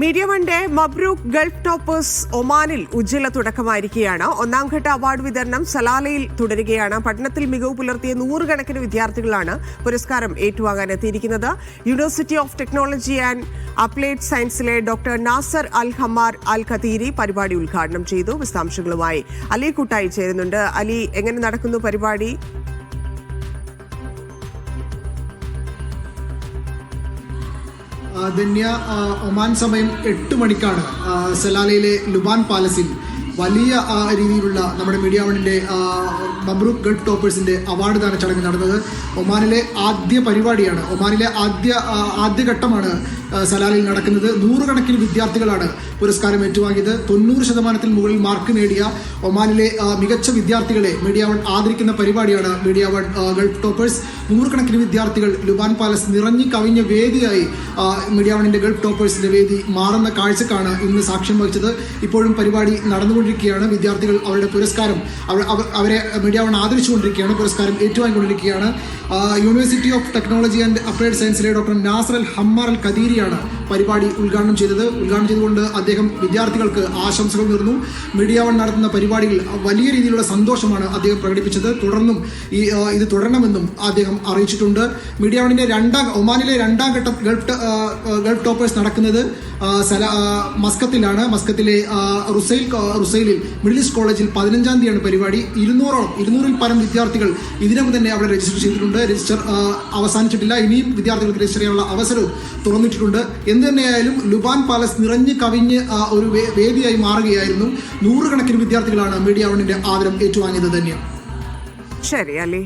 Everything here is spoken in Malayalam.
മീഡിയ വൺഡേ മബ്രൂക്ക് ഗൾഫ് ടോപ്പേഴ്സ് ഒമാനിൽ ഉജ്ജ്വല തുടക്കമായിരിക്കുകയാണ്. ഒന്നാംഘട്ട അവാർഡ് വിതരണം സലാലയിൽ തുടരുകയാണ്. പഠനത്തിൽ മികവ് പുലർത്തിയ 100 കണക്കിന് വിദ്യാർത്ഥികളാണ് പുരസ്കാരം ഏറ്റുവാങ്ങാൻ എത്തിയിരിക്കുന്നത്. University of technology and applied സയൻസിലെ doctor Nasser al Hammar al Khatiri പരിപാടി ഉദ്ഘാടനം ചെയ്തു. വിശദാംശങ്ങളുമായി അലി കൂട്ടായി ചേരുന്നുണ്ട്. അലി, എങ്ങനെ നടക്കുന്നു പരിപാടി? ധന്യ, ഒമാൻ സമയം 8 മണിക്കാണ് സലാലയിലെ ലുബാൻ പാലസിൽ വലിയ രീതിയിലുള്ള നമ്മുടെ മീഡിയ വണ്ണിൻ്റെ മബ്രൂക്ക് ഗൾഫ് ടോപ്പേഴ്സിൻ്റെ അവാർഡ് ദാന ചടങ്ങ് നടന്നത്. ഒമാനിലെ ആദ്യ പരിപാടിയാണ്, ഒമാനിലെ ആദ്യഘട്ടമാണ് സലാലയിൽ നടക്കുന്നത്. 100 കണക്കിന് വിദ്യാർത്ഥികളാണ് പുരസ്കാരം ഏറ്റുവാങ്ങിയത്. 90% മുകളിൽ മാർക്ക് നേടിയ ഒമാനിലെ മികച്ച വിദ്യാർത്ഥികളെ മീഡിയ വൺ ആദരിക്കുന്ന പരിപാടിയാണ് മീഡിയ വൺ ഗൾഫ് ടോപ്പേഴ്സ്. 100 കണക്കിന് വിദ്യാർത്ഥികൾ ലുബാൻ പാലസ് നിറഞ്ഞു കവിഞ്ഞ വേദിയായി മീഡിയ വണ്ണിൻ്റെ ഗൾഫ് ടോപ്പേഴ്സിൻ്റെ വേദി മാറുന്ന കാഴ്ചക്കാണ് ഇന്ന് സാക്ഷ്യം വഹിച്ചത്. ഇപ്പോഴും പരിപാടി നടന്നുകൊണ്ടിരിക്കുകയാണ്. വിദ്യാർത്ഥികൾ അവരുടെ പുരസ്കാരം അവരെ മീഡിയ വൺ ആദരിച്ചുകൊണ്ടിരിക്കുകയാണ്, പുരസ്കാരം ഏറ്റുവാങ്ങിക്കൊണ്ടിരിക്കുകയാണ്. University of technology and applied സയൻസിലെ doctor Nasser al Hammar al ഖതീരിയാണ് പരിപാടി ഉദ്ഘാടനം ചെയ്തത്. ഉദ്ഘാടനം ചെയ്തുകൊണ്ട് അദ്ദേഹം വിദ്യാർത്ഥികൾക്ക് ആശംസകൾ നേർന്നു. മീഡിയ വൺ നടത്തുന്ന പരിപാടിയിൽ വലിയ രീതിയിലുള്ള സന്തോഷമാണ് അദ്ദേഹം പ്രകടിപ്പിച്ചത്. തുടർന്നും ഇത് തുടരണമെന്നും അദ്ദേഹം അറിയിച്ചിട്ടുണ്ട്. മീഡിയ വണ്ണിന്റെ ഒമാനിലെ രണ്ടാം ഘട്ടം ഗൾഫ് ടോപ്പേഴ്സ് നടക്കുന്നത് മസ്കത്തിലാണ്. മസ്കത്തിലെ റുസൈലിൽ മിഡിൽ ഈസ്റ്റ് കോളേജിൽ 15-ാം തീയതിയാണ് പരിപാടി. 200-ൽ പരം വിദ്യാർത്ഥികൾ ഇതിനകം തന്നെ അവിടെ രജിസ്റ്റർ ചെയ്തിട്ടുണ്ട്. രജിസ്റ്റർ അവസാനിച്ചിട്ടില്ല, ഇനിയും വിദ്യാർത്ഥികൾക്ക് രജിസ്റ്റർ ചെയ്യാനുള്ള അവസരവും തുറന്നിട്ടിട്ടുണ്ട്. എന്ത് തന്നെയായാലും ലുബാൻ പാലസ് നിറഞ്ഞു കവിഞ്ഞ് ഒരു വേദിയായി മാറുകയായിരുന്നു. 100 കണക്കിന് വിദ്യാർത്ഥികളാണ് മീഡിയ വണ്ണിന്റെ ആദരം ഏറ്റുവാങ്ങിയത്. തന്നെ ശരി അല്ലേ.